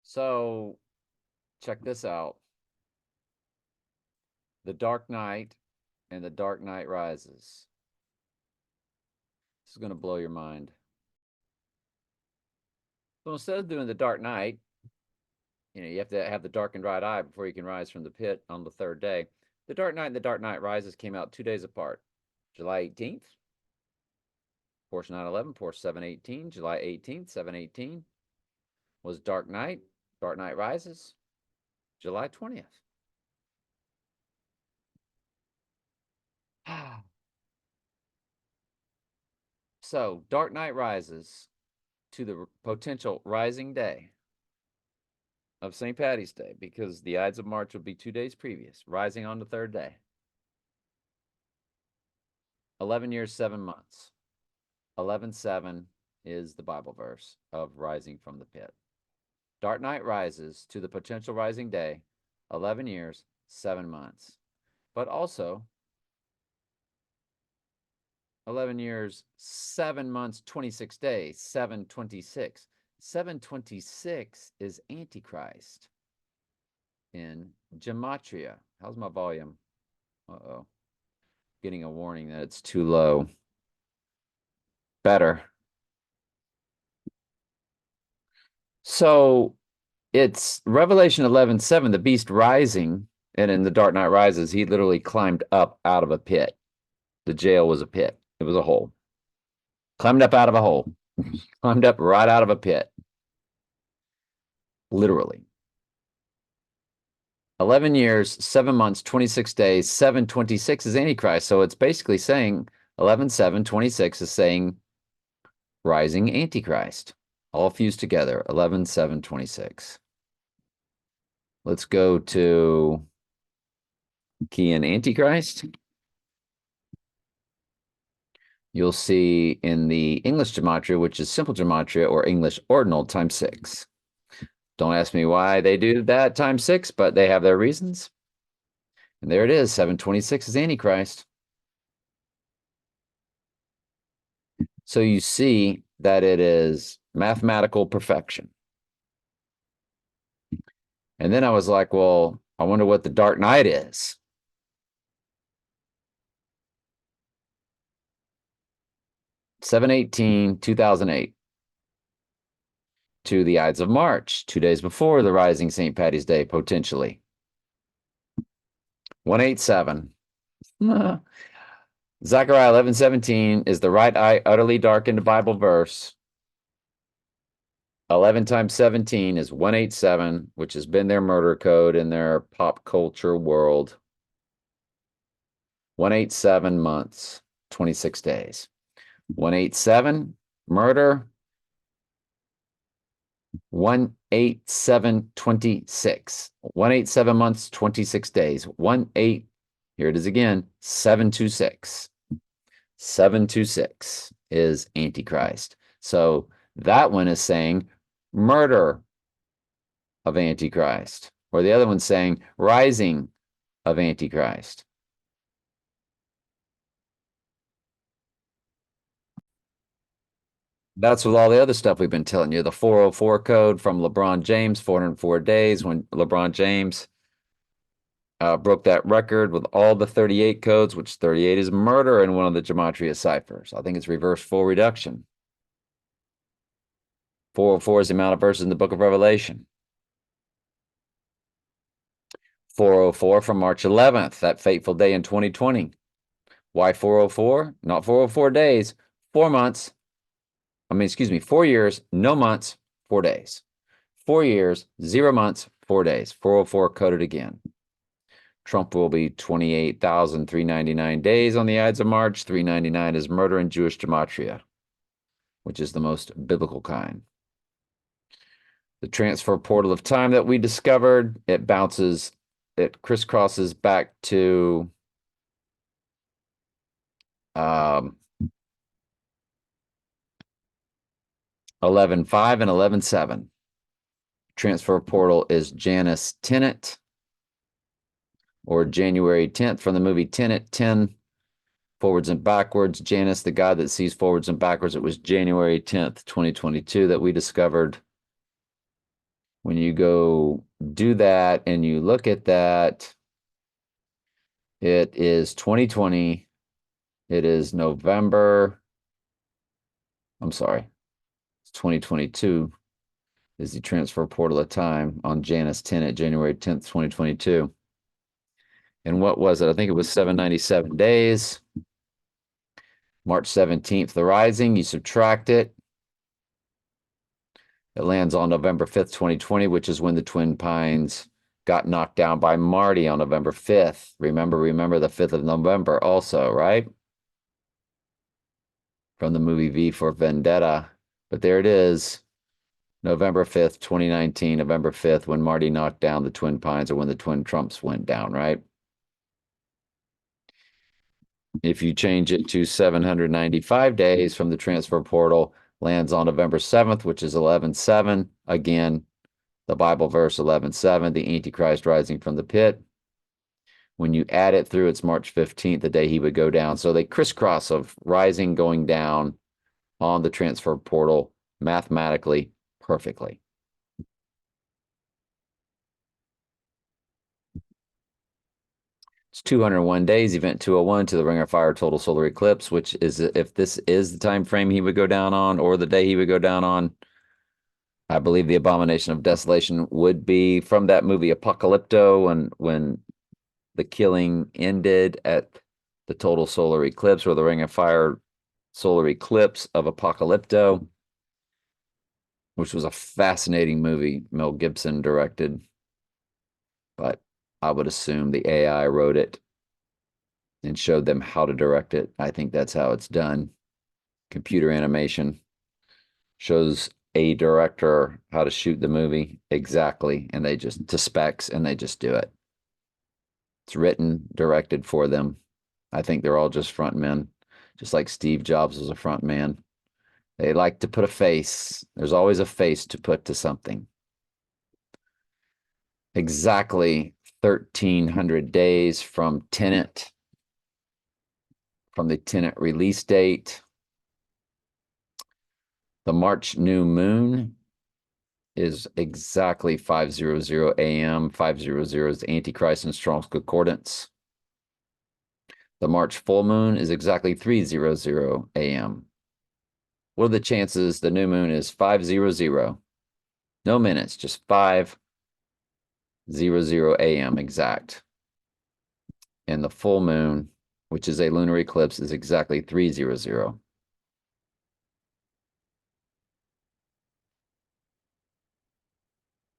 So check this out. The Dark Knight and The Dark Knight Rises. This is going to blow your mind. So instead of doing The Dark Knight, you have to have the darkened right eye before you can rise from the pit on the third day. The Dark Knight and The Dark Knight Rises came out 2 days apart. July 18th, Porsche 911, Porsche 718. July 18th, 718 was Dark Knight Rises. July 20th. So, Dark Knight Rises to the potential rising day of St. Patty's Day, because the Ides of March will be 2 days previous, rising on the third day. 11 years, 7 months. 11:7 is the Bible verse of rising from the pit. Dark Knight Rises to the potential rising day, 11 years, 7 months. But also 11 years, 7 months, 26 days, 726. 726 is Antichrist in Gematria. How's my volume? Uh-oh. Getting a warning that it's too low. Better. So it's Revelation 11:7, the beast rising, and in The Dark Knight Rises, he literally climbed up out of a pit. The jail was a pit. It was a hole. Climbed up out of a hole. Climbed up right out of a pit. Literally. 11 years, 7 months, 26 days, 726 is Antichrist. So it's basically saying 11:7:26 is saying rising Antichrist. All fused together, 11:7:26. Let's go to key in Antichrist. You'll see in the English gematria, which is simple gematria or English ordinal, times 6. Don't ask me why they do that times 6, but they have their reasons. And there it is, 726 is Antichrist. So you see that it is mathematical perfection. And then I was like, well, I wonder what the Dark Knight is. (7/18/2008) to the Ides of March, 2 days before the rising St. Patty's Day, potentially. 187. Zechariah 11:17 is the right eye utterly darkened Bible verse. 11 times 17 is 187, which has been their murder code in their pop culture world. 187 months, 26 days. 187, murder. 18726. 187 months, 26 days. 18, here it is again, 726. 726 is Antichrist. So that one is saying murder of Antichrist, or the other one's saying rising of Antichrist. That's with all the other stuff we've been telling you. The 404 code from LeBron James, 404 days, when LeBron James broke that record with all the 38 codes, which 38 is murder in one of the gematria ciphers. I think it's reverse full reduction. 404 is the amount of verses in the book of Revelation. 404 from March 11th, that fateful day in 2020. Why 404? Not 404 days, 4 months. 4 years, no months, 4 days. 4 years, 0 months, 4 days. 404 coded again. Trump will be 28,399 days on the Ides of March. 399 is murder in Jewish gematria, which is the most biblical kind. The transfer portal of time that we discovered, it crisscrosses back to 11:5 and 11:7. Transfer portal is Janus Tenet, or January 10th from the movie Tenet. 10 forwards and backwards. Janus, the God that sees forwards and backwards. It was January 10th, 2022 that we discovered When you go do that and you look at that, it is 2020. It is November. I'm sorry. It's 2022 is the transfer portal of time on Janus 10 at January 10th, 2022. And what was it? I think it was 797 days. March 17th, the rising, you subtract it. It lands on November 5th, 2020, which is when the Twin Pines got knocked down by Marty on November 5th. Remember the 5th of November also, right? From the movie V for Vendetta. But there it is. November 5th, 2019, November 5th, when Marty knocked down the Twin Pines, or when the Twin Trumps went down, right? If you change it to 795 days from the transfer portal, lands on November 7th, which is 11/7. Again, the Bible verse 11/7, the Antichrist rising from the pit. When you add it through, it's March 15th, the day he would go down. So they crisscross of rising, going down on the transfer portal mathematically perfectly. It's 201 days, event 201 to the Ring of Fire total solar eclipse, which is, if this is the time frame he would go down on, or the day he would go down on, I believe the abomination of desolation would be from that movie Apocalypto, and when the killing ended at the total solar eclipse, or the Ring of Fire solar eclipse of Apocalypto, which was a fascinating movie Mel Gibson directed. But I would assume the AI wrote it and showed them how to direct it. I think that's how it's done. Computer animation shows a director how to shoot the movie exactly, and they just to specs, and they just do it. It's written, directed for them. I think they're all just front men, just like Steve Jobs was a front man. They like to put a face. There's always a face to put to something. Exactly 1,300 days from Tenet, from the Tenet release date. The March new moon is exactly 5:00 a.m. 5:00 is the Antichrist in Strong's Concordance. The March full moon is exactly 3:00 a.m. What are the chances the new moon is 5:00? No minutes, just 5:00 a.m. exact. And the full moon, which is a lunar eclipse, is exactly 3:00.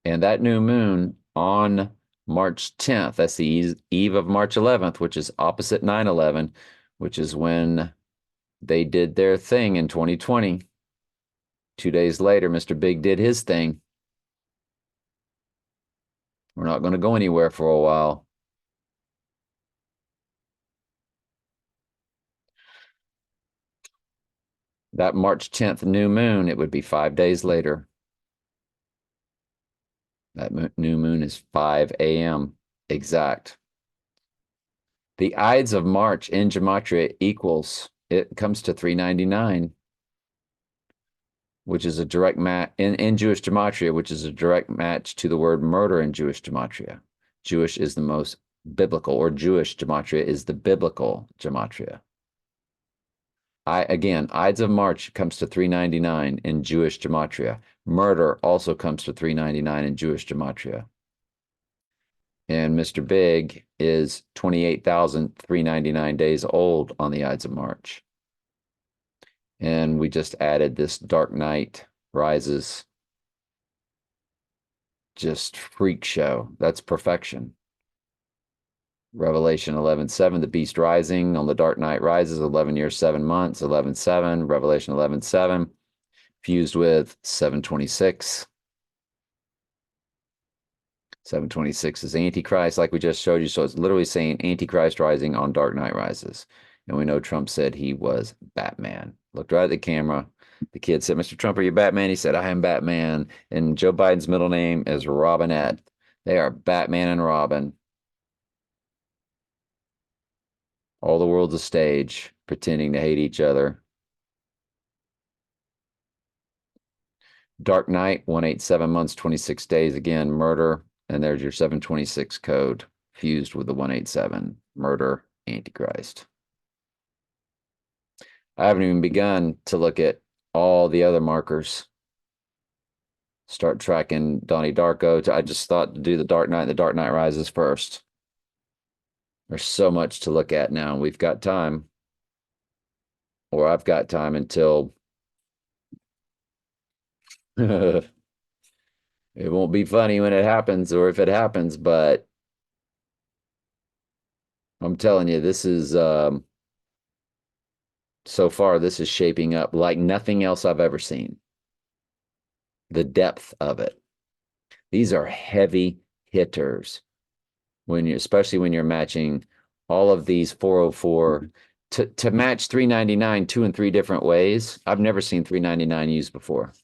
And that new moon on March 10th, that's the eve of March 11th, which is opposite 9/11, which is when they did their thing in 2020. 2 days later, Mr. Big did his thing. We're not going to go anywhere for a while. That March 10th new moon, it would be 5 days later. That new moon is 5 a.m. exact. The Ides of March in Gematria equals, it comes to 399, which is a direct match in Jewish Gematria, which is a direct match to the word murder in Jewish Gematria. Jewish is the most biblical, or Jewish Gematria is the biblical Gematria. Again, Ides of March comes to 399 in Jewish Gematria. Murder also comes to 399 in Jewish Gematria. And Mr. Big is 28,399 days old on the Ides of March. And we just added this Dark Knight Rises. Just freak show. That's perfection. Revelation 11:7, the beast rising on the Dark Knight rises, 11 years, 7 months, 11:7, Revelation 11:7, fused with 726. 726 is Antichrist, like we just showed you. So it's literally saying Antichrist rising on Dark Knight rises. And we know Trump said he was Batman. Looked right at the camera. The kid said, Mr. Trump, are you Batman? He said, I am Batman. And Joe Biden's middle name is Robinette. They are Batman and Robin. All the world's a stage, pretending to hate each other. Dark Knight, 187 months, 26 days. Again, murder. And there's your 726 code fused with the 187. Murder, Antichrist. I haven't even begun to look at all the other markers. Start tracking Donnie Darko. I just thought to do the Dark Knight and the Dark Knight Rises first. There's so much to look at now. We've got time, or I've got time until it won't be funny when it happens or if it happens, but I'm telling you, this is so far, this is shaping up like nothing else I've ever seen. The depth of it. These are heavy hitters especially when you're matching all of these 404 to match 399 two and three different ways. I've never seen 399 used before.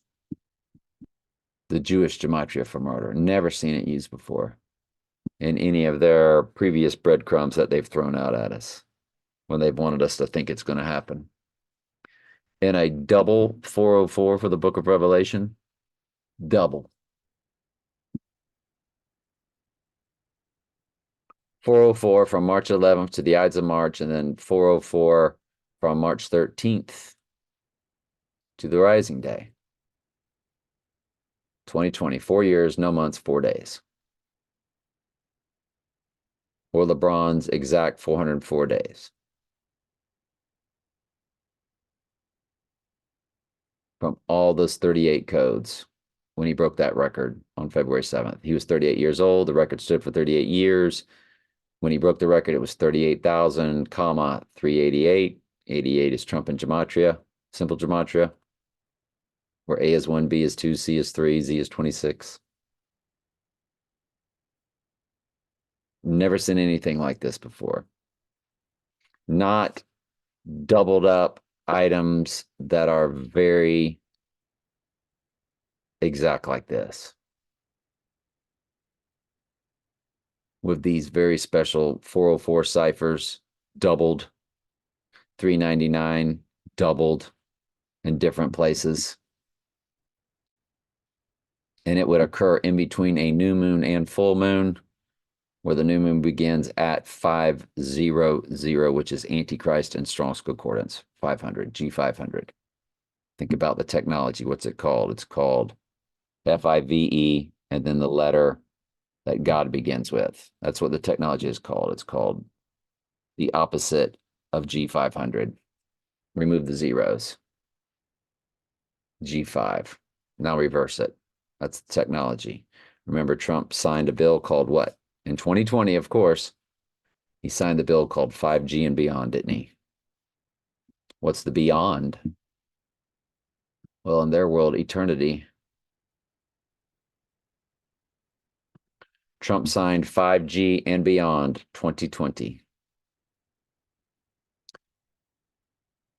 The Jewish gematria for murder. Never seen it used before in any of their previous breadcrumbs that they've thrown out at us when they've wanted us to think it's going to happen. In a double 404 for the Book of Revelation, double. 404 from March 11th to the Ides of March, and then 404 from March 13th to the Rising Day. 2020, 4 years, no months, 4 days. Or LeBron's exact 404 days. From all those 38 codes when he broke that record on February 7th. He was 38 years old. The record stood for 38 years. When he broke the record, it was 38,000, 388. 88 is Trump and gematria, simple gematria, where A is 1, B is 2, C is 3, Z is 26. Never seen anything like this before. Not doubled up items that are very exact like this. With these very special 404 ciphers, doubled, 399, doubled in different places. And it would occur in between a new moon and full moon, where the new moon begins at 500, which is Antichrist and Strong's Concordance, 500, G500. Think about the technology. What's it called? It's called FIVE, and then the letter that God begins with. That's what the technology is called. It's called the opposite of G500. Remove the zeros. G5. Now reverse it. That's the technology. Remember, Trump signed a bill called what? In 2020, of course, he signed the bill called 5G and beyond, didn't he? What's the beyond? Well, in their world, eternity. Trump signed 5G and beyond 2020.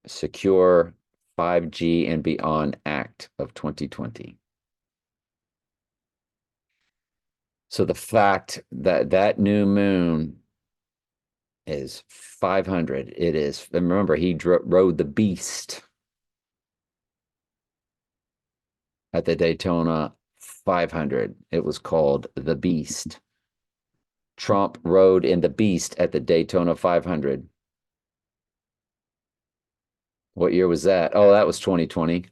Secure 5G and Beyond Act of 2020. So the fact that that new moon is 500, it is, and remember, he rode the beast at the Daytona 500. It was called the Beast. Trump rode in the Beast at the Daytona 500. What year was that? Oh, that was 2020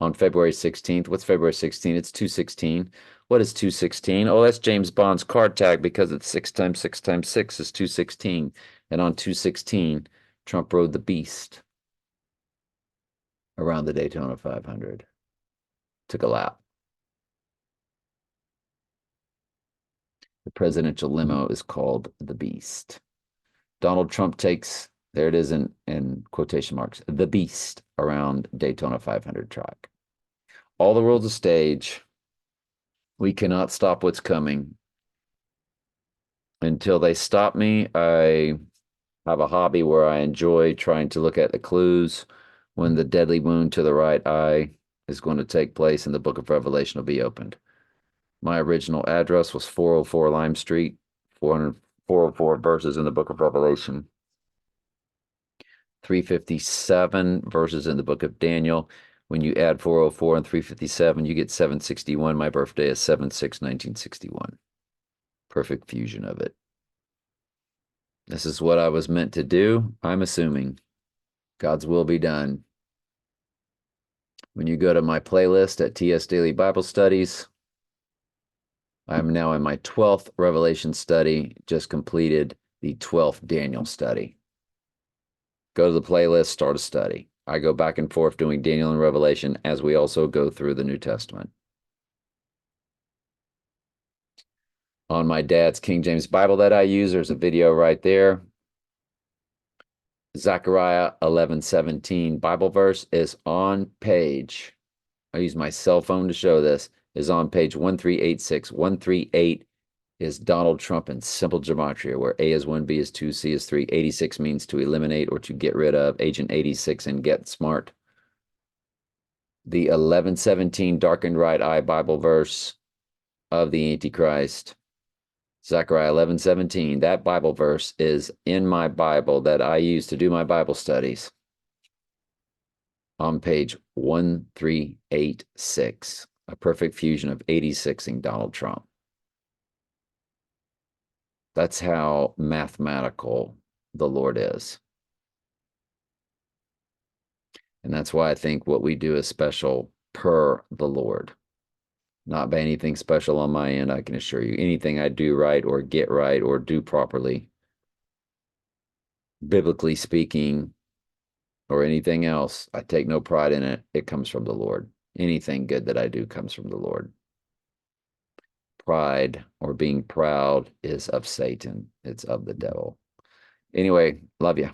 on February 16th. What's February 16th? It's 216. What is 216? Oh, that's James Bond's card tag because it's 6 times 6 times 6 is 216. And on 216, Trump rode the Beast around the Daytona 500. Took a lap. The presidential limo is called the Beast. Donald Trump takes, there it is in quotation marks, the Beast around Daytona 500 track. All the world's a stage. We cannot stop what's coming. Until they stop me, I have a hobby where I enjoy trying to look at the clues when the deadly wound to the right eye is going to take place and the book of Revelation will be opened. My original address was 404 Lime Street, 404 verses in the book of Revelation, 357 verses in the book of Daniel. When you add 404 and 357, you get 761. My birthday is 7/6/1961. Perfect fusion of it. This is what I was meant to do, I'm assuming. God's will be done. When you go to my playlist at TS Daily Bible Studies, I'm now in my 12th Revelation study, just completed the 12th Daniel study. Go to the playlist, start a study. I go back and forth doing Daniel and Revelation as we also go through the New Testament. On my dad's King James Bible that I use, there's a video right there. Zechariah 11:17 Bible verse is on page, I use my cell phone to show this, is on page 1386. 138 is Donald Trump in simple gematria, where A is 1, B is 2, C is 3. 86 means to eliminate or to get rid of. Agent 86 and Get Smart. The 11:17 darkened right eye Bible verse of the Antichrist. Zechariah 11:17. That Bible verse is in my Bible that I use to do my Bible studies on page 1386. A perfect fusion of 86ing Donald Trump. That's how mathematical the Lord is. And that's why I think what we do is special per the Lord. Not by anything special on my end, I can assure you. Anything I do right or get right or do properly, biblically speaking, or anything else, I take no pride in it. It comes from the Lord. Anything good that I do comes from the Lord. Pride or being proud is of Satan. It's of the devil. Anyway, love you.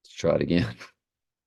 Let's try it again.